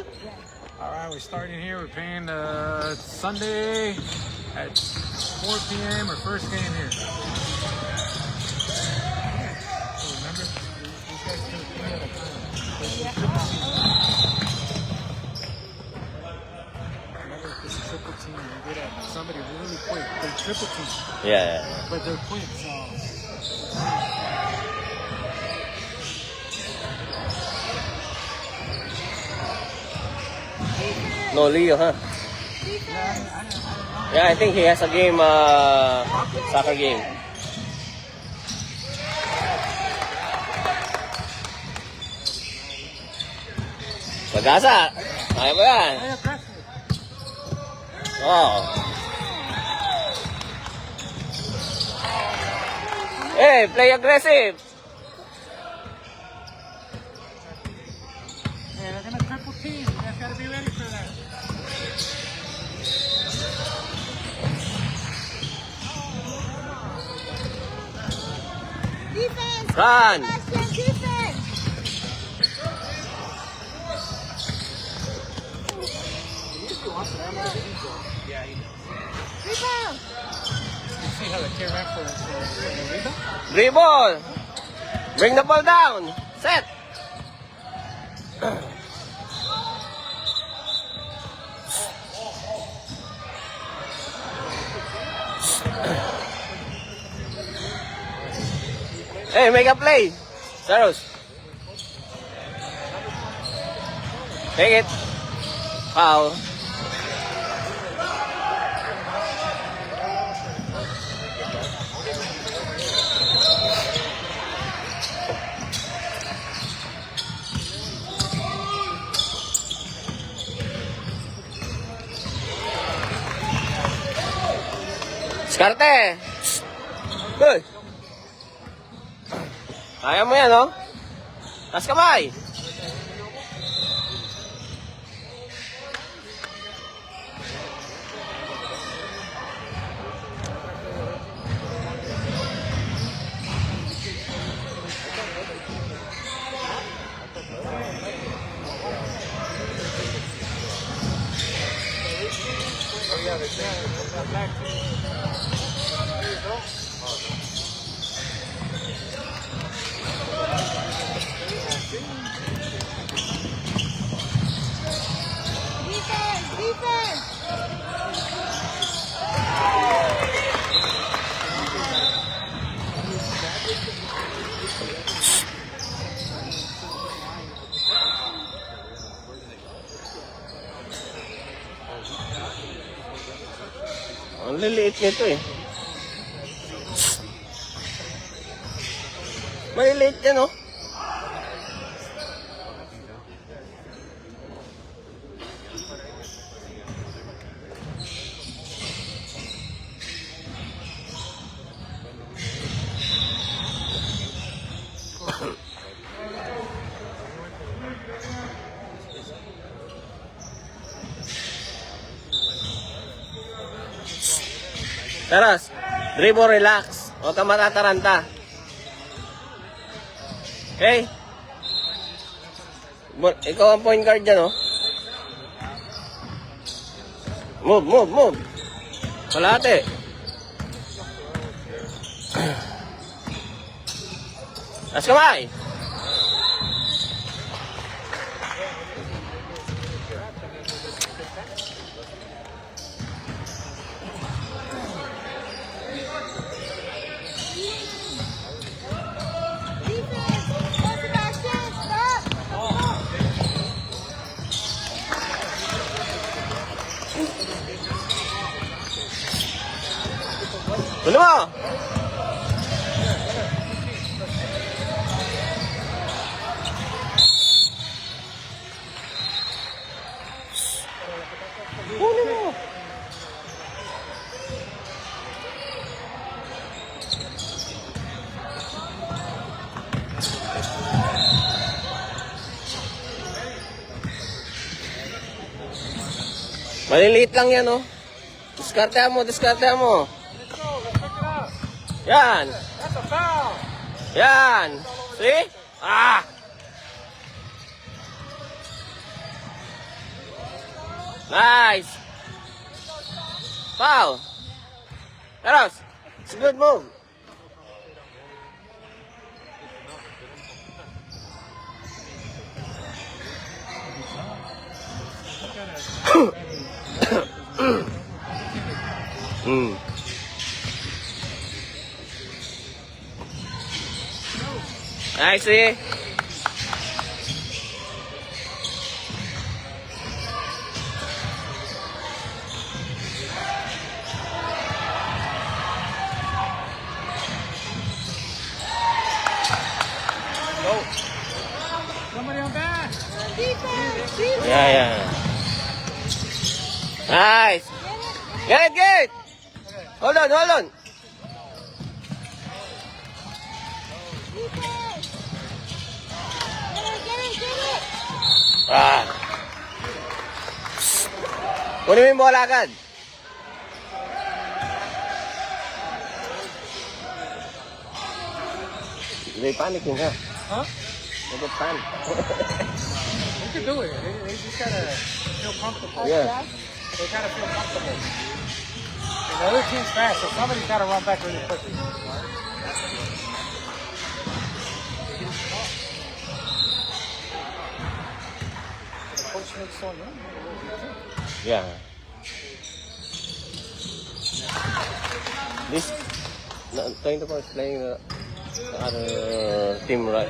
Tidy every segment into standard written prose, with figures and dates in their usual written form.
All right, we're starting here. We're playing Sunday at 4 p.m. our first game here. So remember, these guys do 3 at a time. Remember, this is triple team. You're good at somebody really quick. They're triple team. Yeah. But they're quick, so. No Leo, huh? Yeah, I think he has a game, soccer game. Pag-asa! Kaya ba yan? Oh. Hey, play aggressive! Yeah, they're gonna triple team. You guys gotta be ready for that. Defense! Run! Defense! Rebound! You see how the kid ran for the rebound? Dribble! Bring the ball down! Set! Hey, make a play! Saros! Take it! Foul! Skarte! Good! Kaya mo yan, oh. Tas kamay! Defense! Defense! Ang liliit nito eh. Maliliit yan, oh. Taras, dribble, relax. Huwag ka matataranta. Okay? Ikaw ang point guard dyan, oh. Move, move, move. Kalate. Tas kamay. Defense! Go Sebastian! Stop! Tuloy mo. Tuloy mo. Maliliit lang yan, oh. Diskartehan mo, diskartehan mo. Let's go. Let's pick it up. Yan. That's a foul. Yan. See? Ah! Nice. Foul. Eros, it's a good move. Nice, eh? Somebody on back. Defense. Defense. Yeah. Nice. Get it. Hold on. Defense. Get it. Ah. Kunin mo yung bola agad. They panicking, huh? Huh? They get panic. They can do it. They just gotta feel comfortable. Yeah. They gotta feel comfortable. And the other team's fast, so somebody's gotta run back really quickly. The coach makes so young. Yeah. This 24 is playing the other team, right?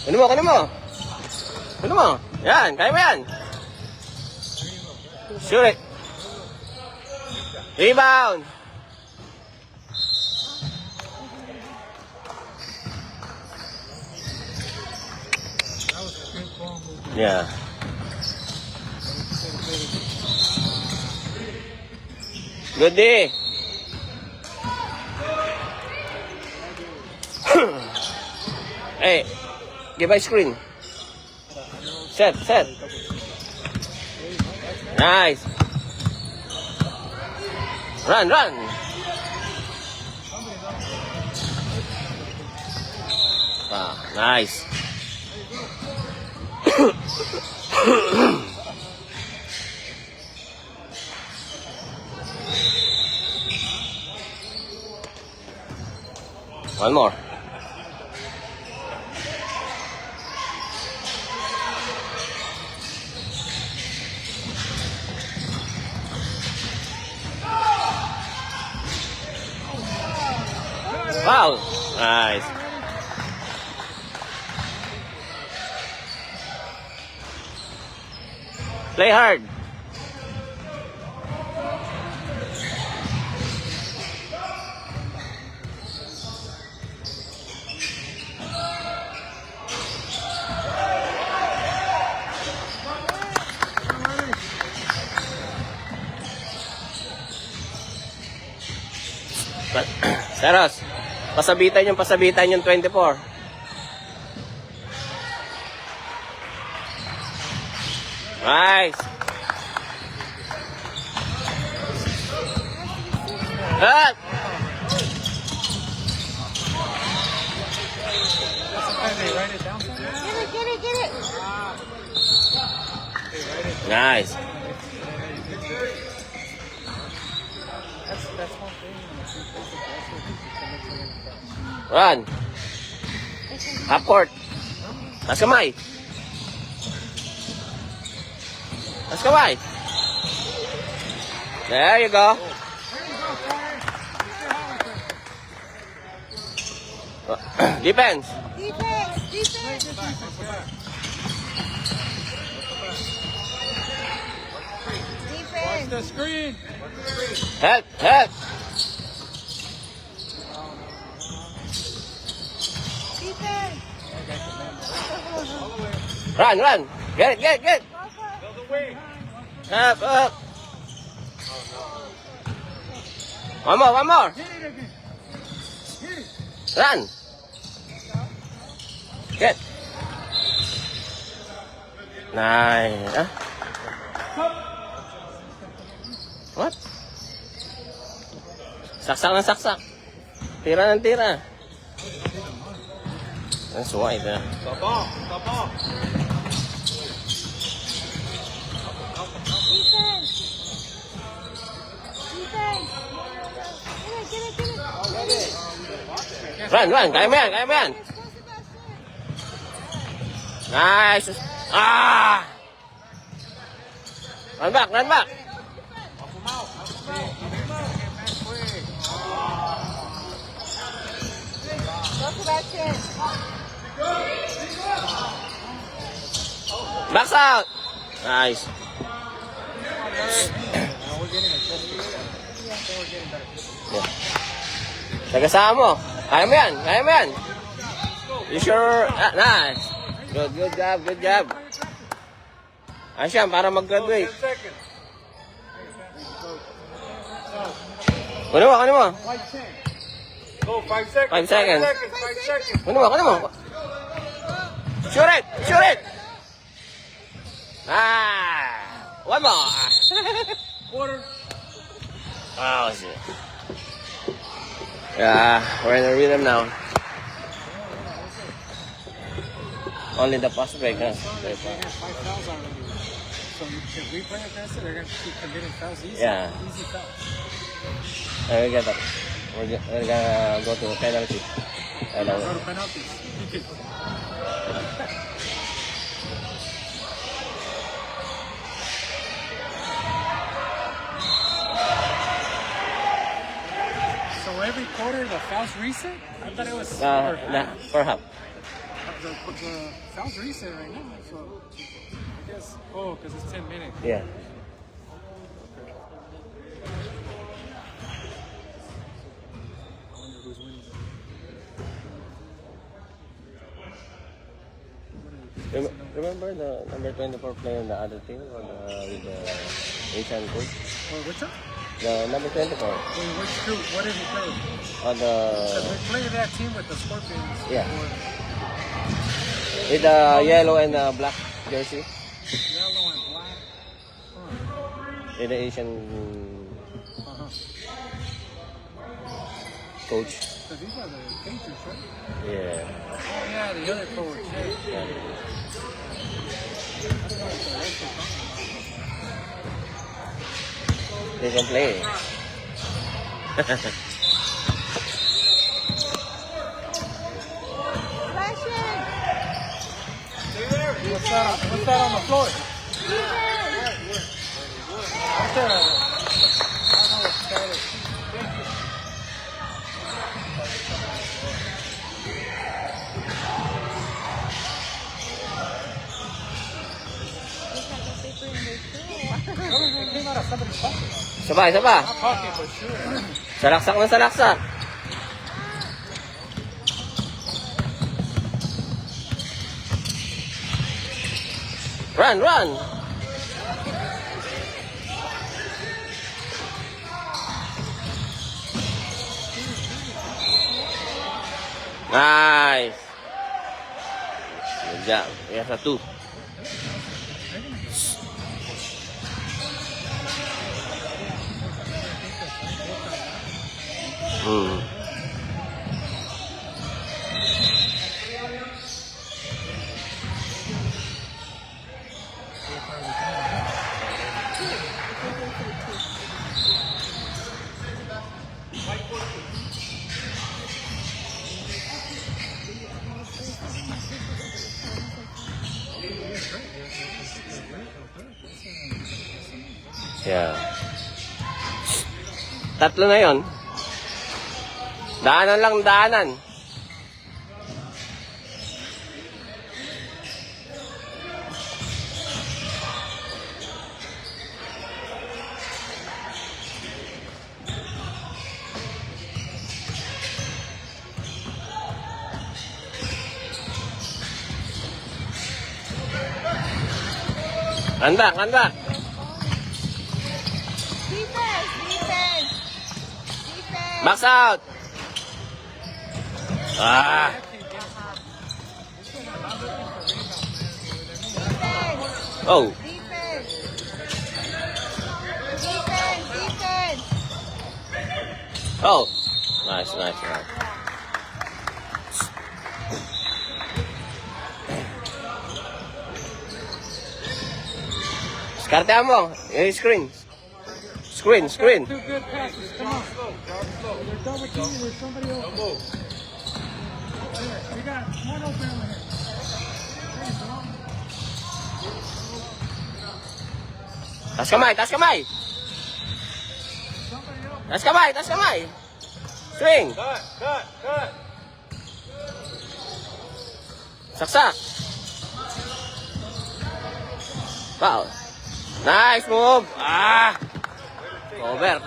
Kunin mo. Yan, kaya mo yan. Shoot it. Rebound. That was a good ball movement. Yeah. Good day. Hey, give my screen. Set. Nice. Run. Ah, nice. One more. Wow, nice. Play hard. Seros, pasabitan yung 24. Nice. Ah! Sometimes they write it down somewhere. Get it. They write it. Nice. That's one thing. Run. Half court. Taas kamay. There you go. Defense. Watch the screen. Help. Run. Get it. Up. One more. Hit it again. Hit it. Run. Get. Nice. Ah. What? Saksak. Tira ng tira. That's white, huh? Defense. Run, run. Kaya mo yan, kaya mo yan. Nice. Ah! Run back, run back. Go Sebastian. Backs out. Nice. Yeah. Tagasama mo. Kaya mo yan, kaya mo yan. You sure? Ah, nice. Good job, good job. Ayos yan, para mag-graduate. Kunin mo, kunin mo. Go, 5 seconds. 5 seconds. 5 seconds. Kunin mo, kunin mo. Shoot it, shoot it. Ah, one more. Quarter. Oh, shit. Yeah, we're in a rhythm now. Only the fast break, huh? They have 5 fouls already. So if we play against it, they're going to keep committing fouls easy. Yeah. Easy fouls. We get that. We're gonna go to penalty. I know. Go to penalties. You could. So every quarter the fouls reset? I thought it was For half. the fouls reset right now. So I guess because it's 10 minutes. Yeah. I wonder who's winning. Remember the number 24 player on the other team or with the Asian coach? What's up? The number 24 Wait, which group? What did he play? on the They played that team with the Scorpions. Yeah. before. with the yellow and the black jersey Yellow and black. with the Asian Uh-huh. coach. So these are the Patriots, right? Yeah. Oh, yeah, the other coach. Yeah. They can play. Sebastian. What's that on the floor? Defense. What's that? I don't know what that is. Thank you. It came out of somebody's pocket. Sabay, sabay. Not pocket, but sure. Salaksak na salaksak. Run, run. Nice. Good job. Yes, a 2. Hmm. Yeah. Tatlo na yon. Daanan lang, daanan. Anda, anda. Defense. Defense. Defense. Box out. Ah. Defense. Oh. Defense. Defense. Defense. Oh. Nice, nice, nice. Skartehan mo. Yung screen. Screen, screen. Two good passes. Come on. They're double teaming with somebody else. got one open over here. Taas kamay, taas kamay. Taas kamay, taas kamay. Swing. Cut. Saksak. Foul. Nice move. Cover.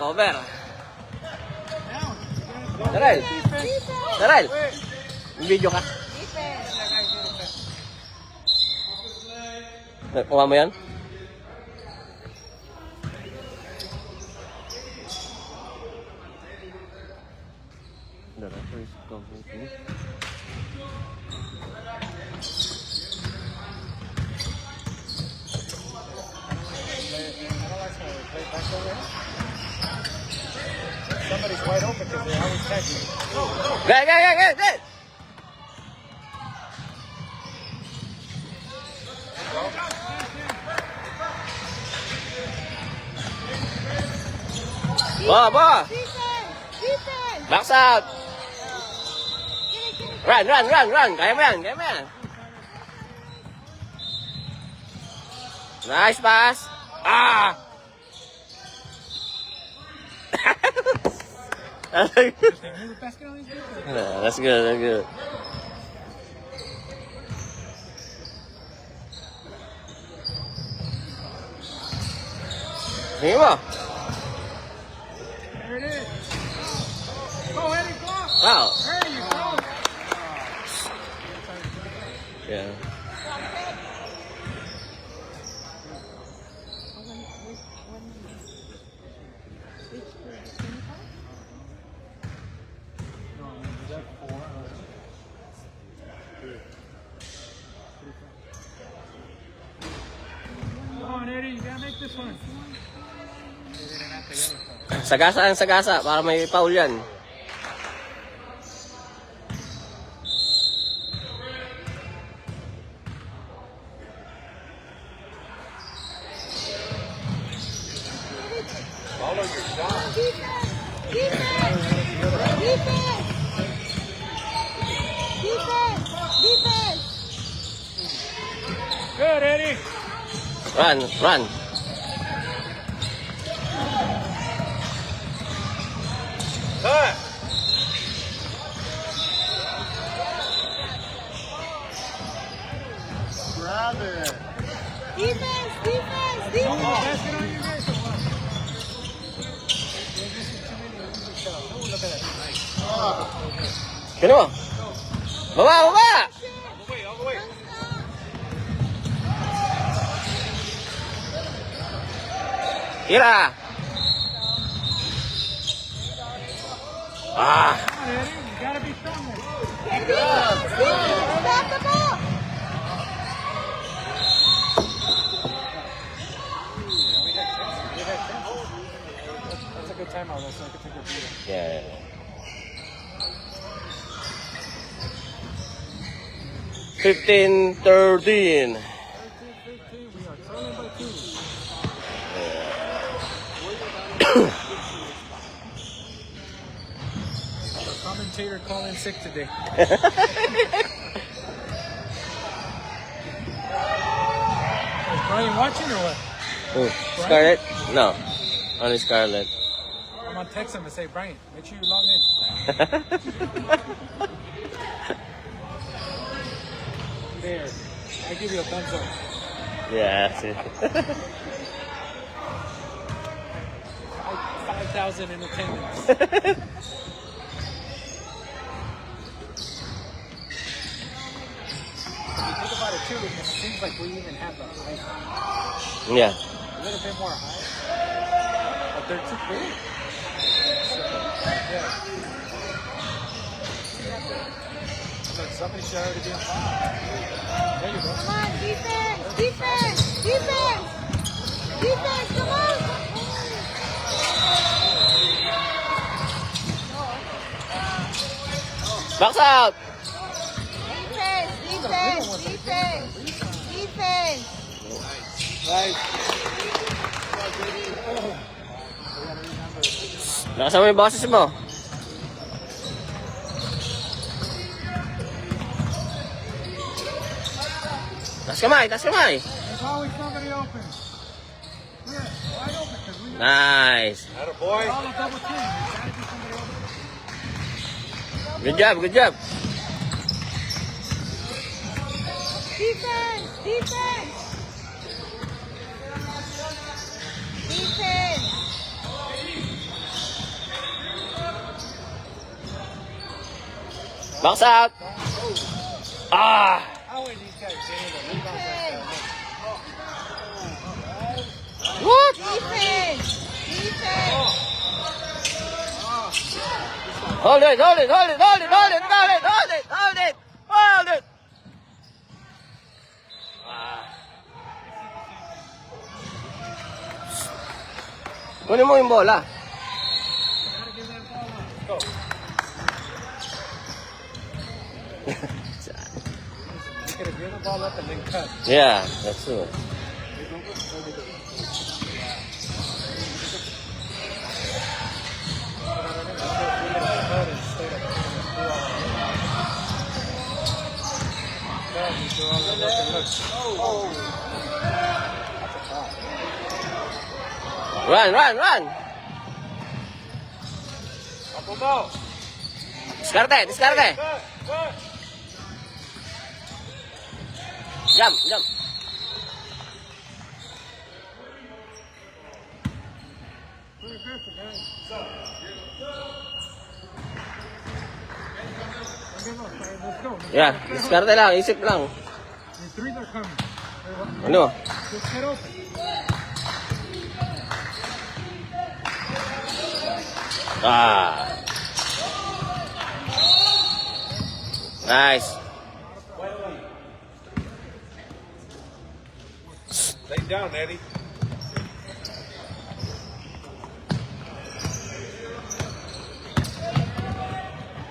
Daryl. Daryl. May video ka? Defense. Kuha mo yan? Somebody's wide open because they always tag me. Go. Ba. Defense. Box out. Run. Kaya mo yan. Nice pass. That's good. Sige mo. There it is. Go, Eddie, block. Wow. There you go. Yeah. Come on, Eddie, you gotta make this one. Sagasa para may foul yan. Defense. Good, Eddie. Run. Cut. Grab it. Defense. Basket on you guys. Look at that. Kino mo? Baba! All the way. Tira! Come on, Eddie. You gotta be strong there. Stop the ball. That's a good timeout, though, so I can take a breather. Yeah. 15-13. 13-13. We are trailing by 2. The commentator calling sick today. Is Brian watching or what? Scarlett? No. Only Scarlett. I'm gonna text him and say, Brian, make sure you log in. There. I give you a thumbs up. Yeah. 5,000 in attendance. If you think about it too, it seems like we even have the high. Yeah. A little bit more high. But they're too big. So, yeah. Look, somebody should already be on fire. There you go. Come on, defense. Come on. Box out! Defense. Right. Nakasan mo yung boses mo. Taas kamay, taas kamay. There's always somebody open. Yeah, wide open, because we got Nice. Boy. all a double team. There's gotta be somebody open. Good job, good job. Defense! Defense! Defense! Box out. Ah. How are these guys doing? The rebounds like that? What? Defense! Defense! Hold it, hold it, hold it, hold it, hold it, hold it, hold it, hold it, hold it. Kunin mo yung bola. You could have given the ball up and then cut. Yeah, that's true. Run, run, run. Diskarte, diskarte. Jump, jump. Yeah, diskarte lang, isip lang. The threes are coming. Ano? Just get open. Ah. Nice. Lay down, Eddie.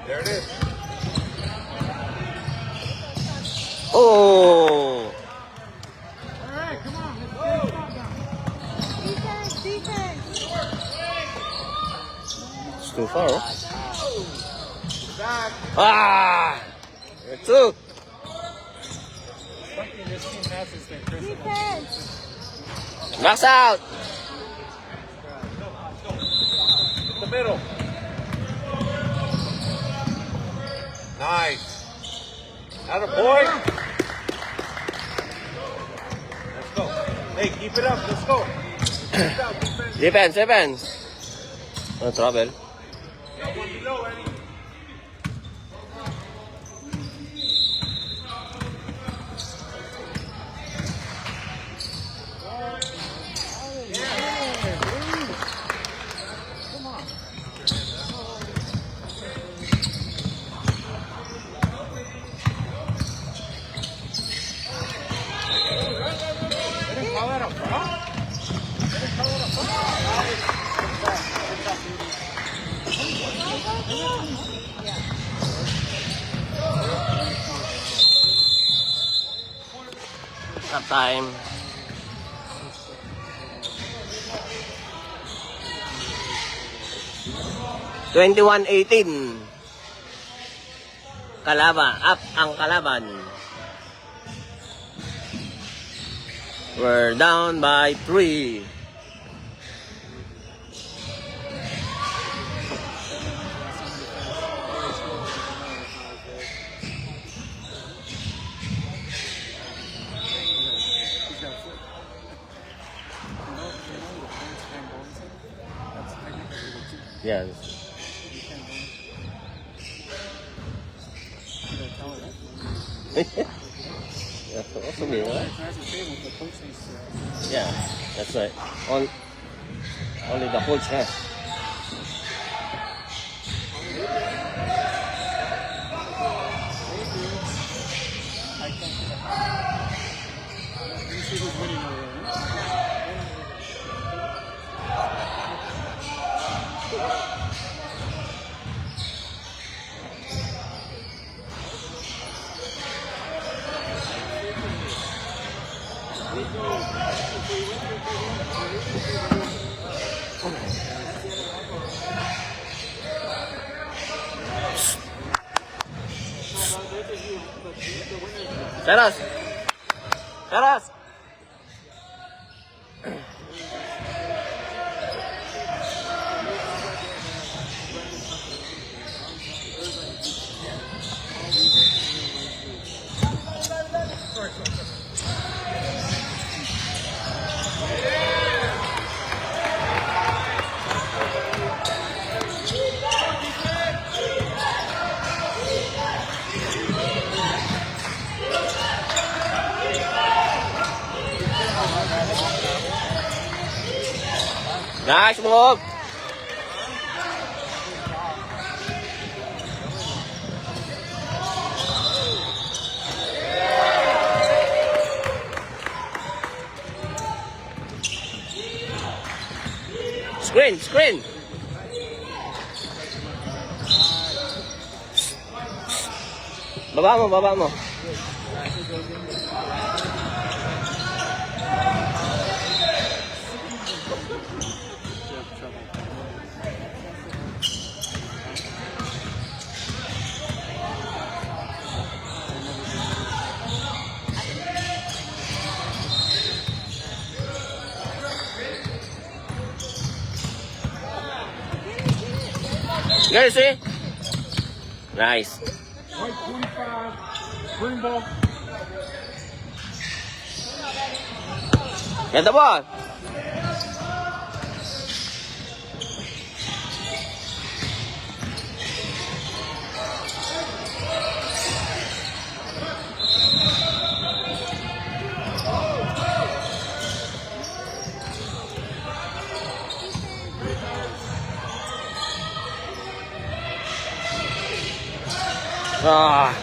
There it is. Oh. All right, come on. Let's get it down. Defense! Defense! It's too far. Oh. Ah. Two. Lucky this team passes their Christmas. Defense! Box out. In the middle. Nice. Atta boy. Let's go. Hey, keep it up. Let's go. Keep it up, defense. Defense, defense. No trouble. Got one below, Eddie. They didn't call that a foul? Half time. Twenty-one 18. Kalaban, up ang kalaban. We're down by 3. Yes. That's also me, right? Yeah, that's right. Only the coach has. Teros. Taras! Nice move! Screen, screen! Baba mo, baba mo. Guys, see? Nice. White 25, green ball. Get the ball. Ah.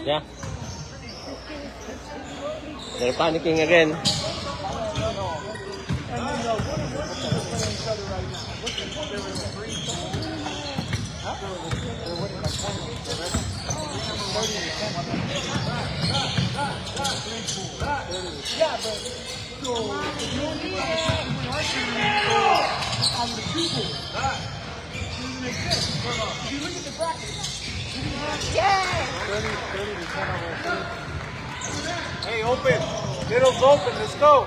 Yeah. They're panicking again. Hey, open. Middle's open. Let's go.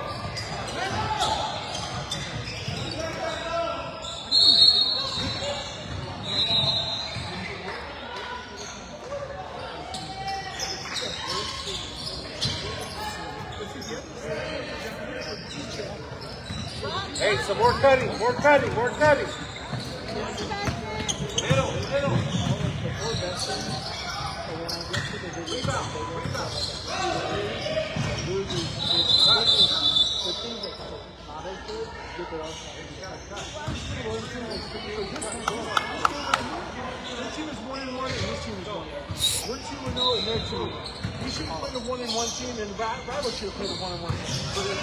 Hey, some more cutting, more cutting, more cutting. Middle, middle. We're 2-0 and they're 2. We should play the 1-1 team, and Rival should play the 1-1 team. But it's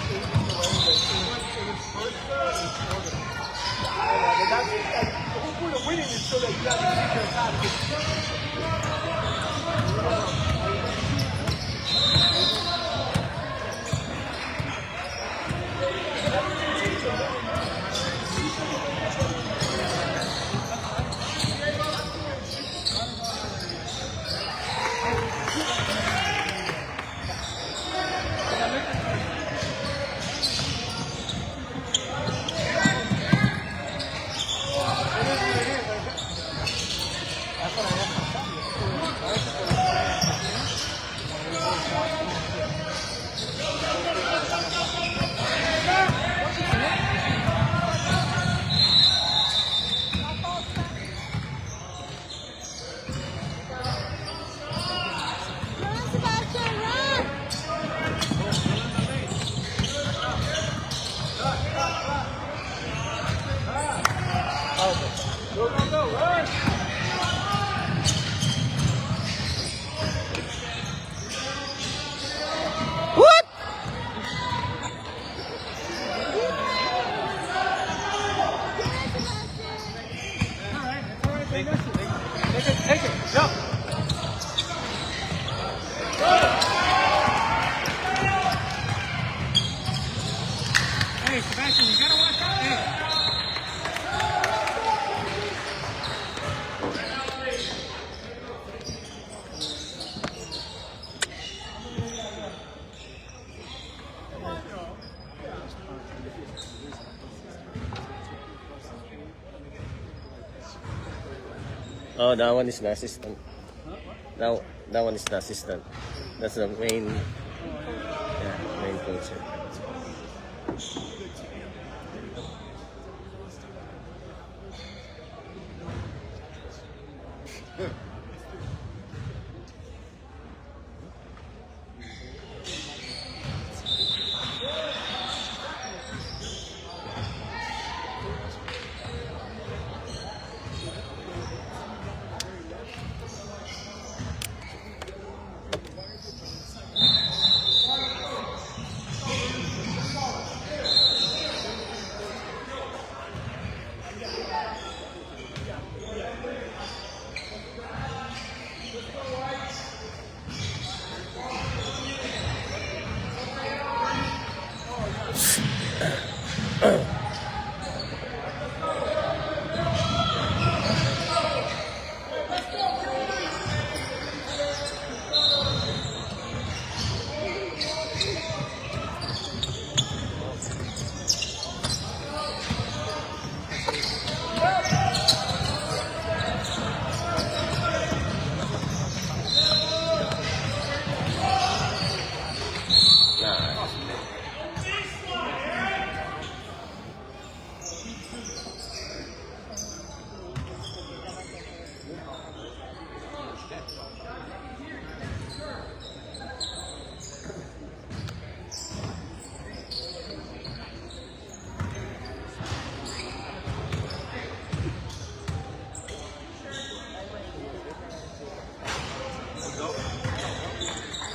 we're winning is so that you have to keep your attack. No, that one is the assistant. That one is the assistant. That's the main, main coach.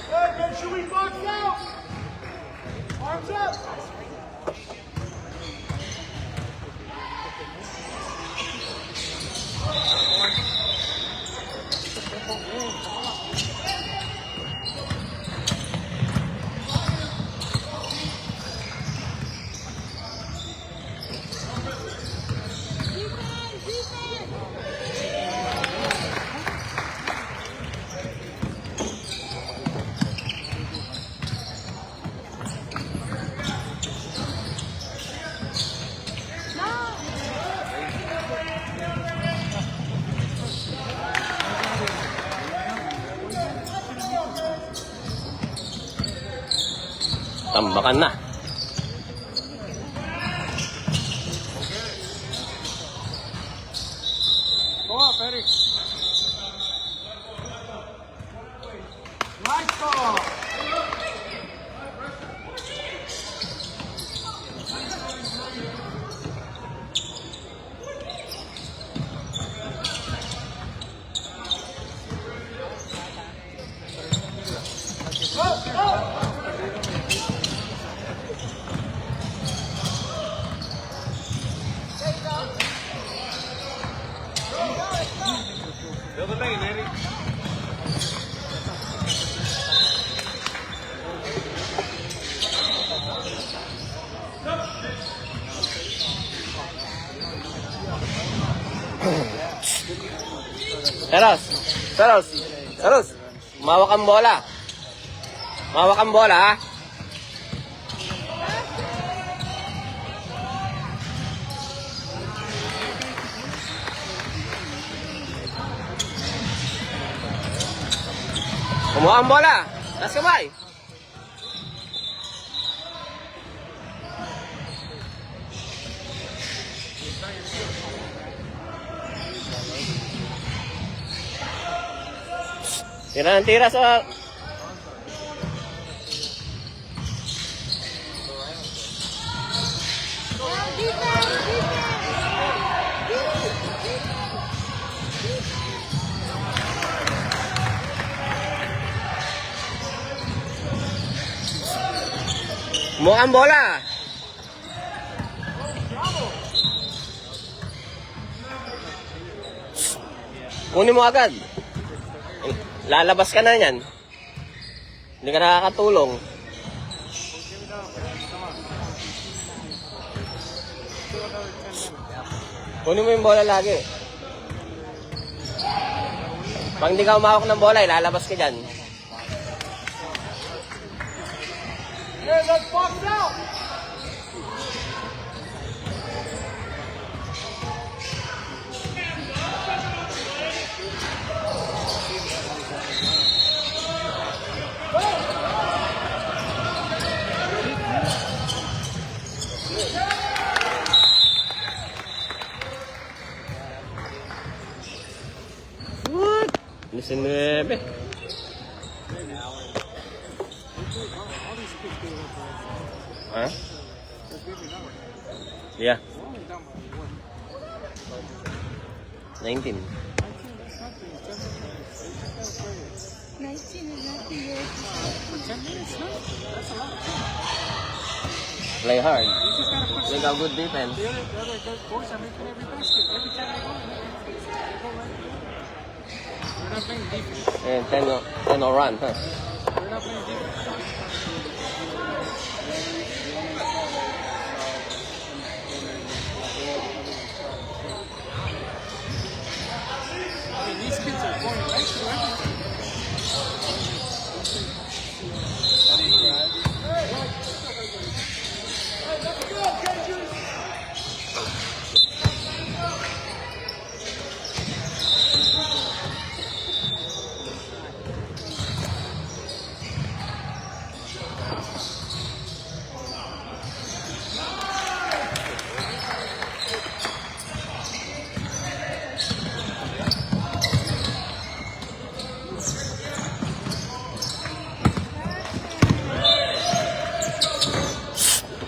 Hey, make sure we box out. Arms up. Defense! Defense! Tambakan na. Go up, Eddie. Nice ball. Fill the lane, Eddie. Saros. Mawak ang bola. Mawak ang bola, ha? Kumuha ang bola. Taas kamay. Tira ng tira sa... Kumuha ang bola. Kunin mo agad. Lalabas ka na yan. Hindi ka nakakatulong. Kunin mo yung bola lagi. Pag hindi ka umawak ng bola, lalabas ka dyan. Hey, let's box out. All these kids do it for us. Huh? They're bigger now. Yeah. We're only down by what? 19. 19, that's nothing. 10 minutes. They just gotta play it. 19 is not the year. For 10 minutes, no? That's a lot of time. Play hard. You just gotta push They got good defense. the other boys are making every basket. Every time they go, they go right there. They're not playing defense. And 10 no run, huh? They're not playing defense. I mean, these kids are going right through everything.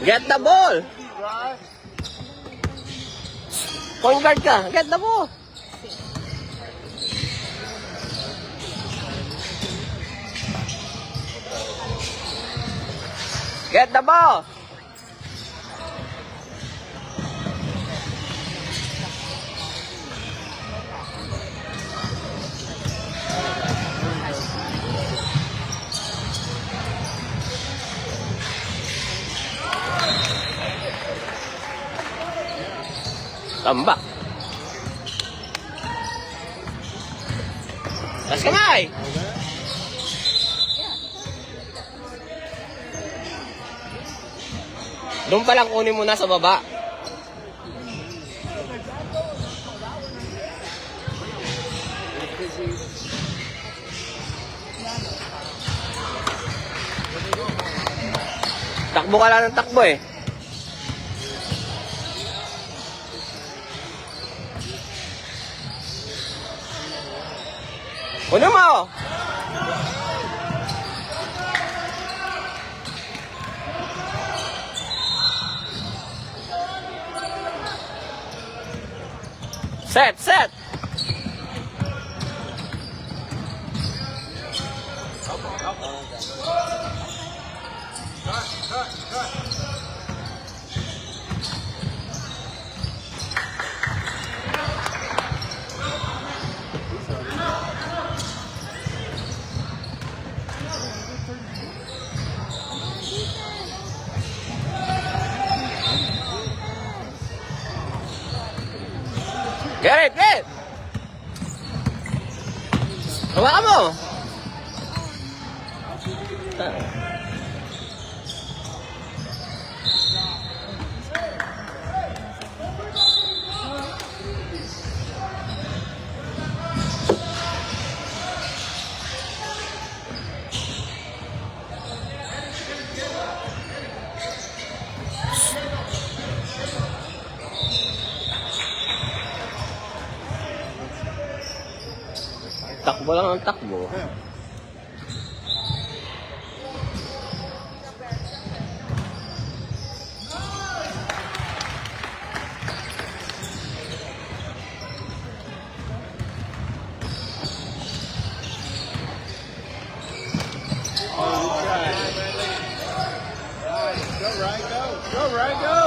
Get the ball! Point guard ka. Get the ball! Get the ball! Tambak. Taas kamay! Doon pa lang kunin mo na sa baba. Takbo ka lang ng takbo eh. Kunin mo! Set, set! Get it, get it! Hawakan mo! Takbo lang ang takbo. Go, Ryan, go. Go, Ryan, go.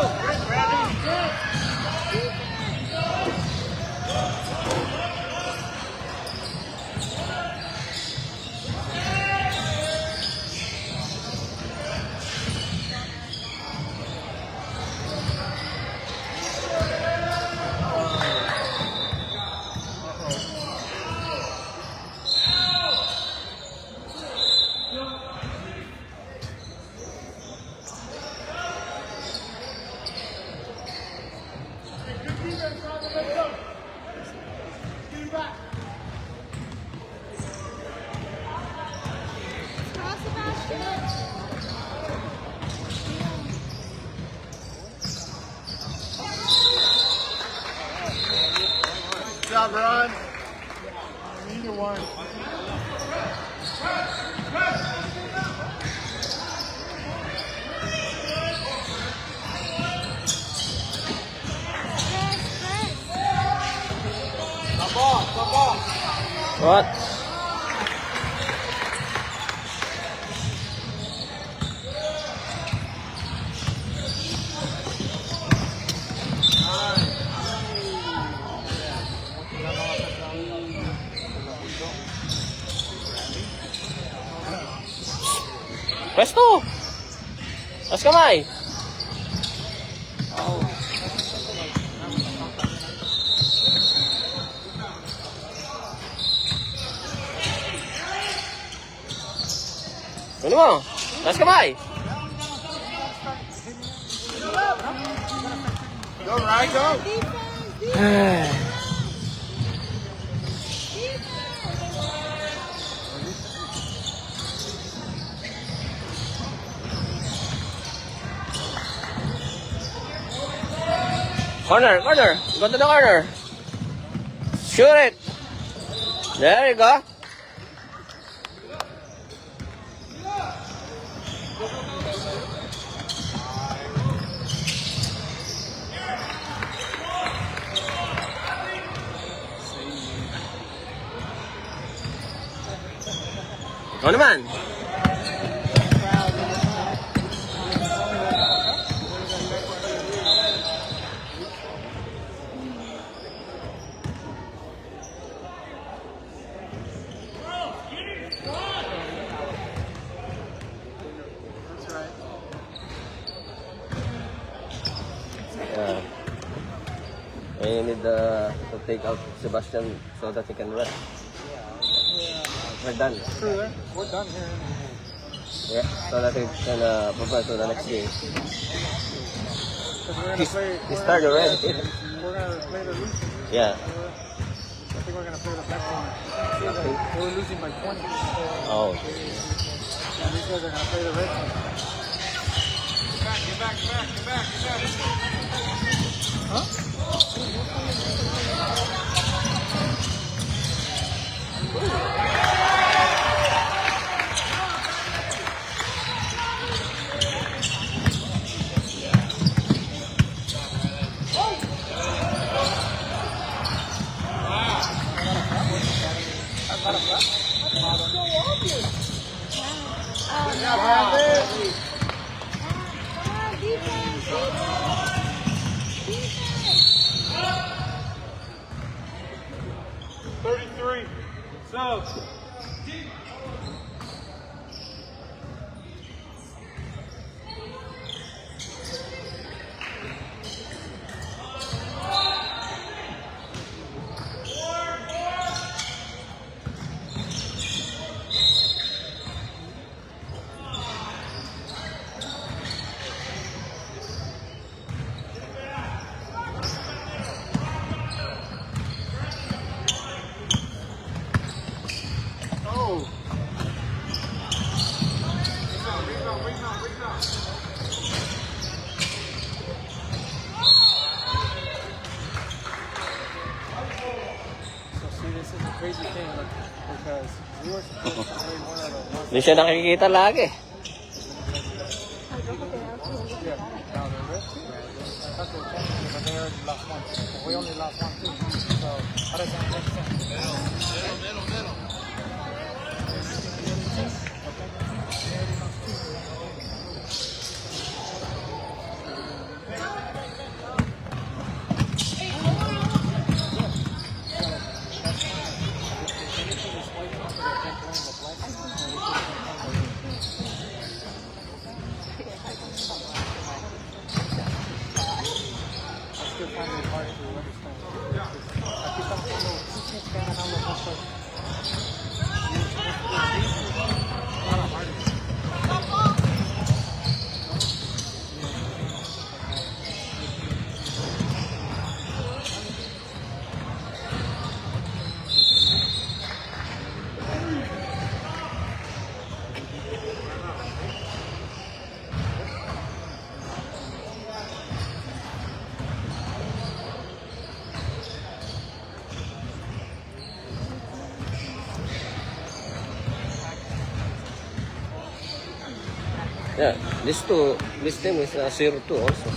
What? Presto! Taas kamay! Ano mo? Taas kamay! Go, right, go. Corner, corner. Go to the corner. Shoot it. There you go. Ano naman? I need to take out Sebastian so that he can rest. We're done. We're done here. Yeah, so that he can prepare to the next game. Because we're gonna play. He started already. We're gonna play the losing. Yeah. I think we're gonna play the black team. They were losing by 20. Oh. And these guys are gonna play the red team. Get back. Huh? Come on, defense. Defense. 33. So. This is a crazy thing because we were supposed to play one of the ones. Hindi siya nakikita lagi. Yeah, now they're red too. I thought they were champions, but they already lost one. We only lost one too. So how does that make sense? Yeah, this team is 0-2 also.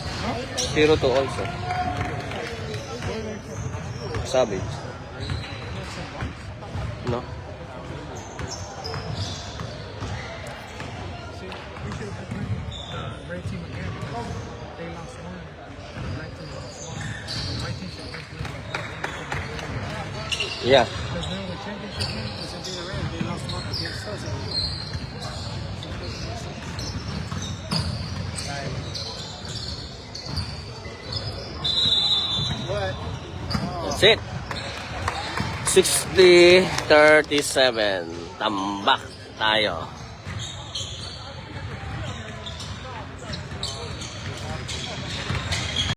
0-2 also. Savage. No? Yeah. Because they're the championship game. Because they beat the Rams. They lost one against us. What? That's it. 60-37. Tambak tayo.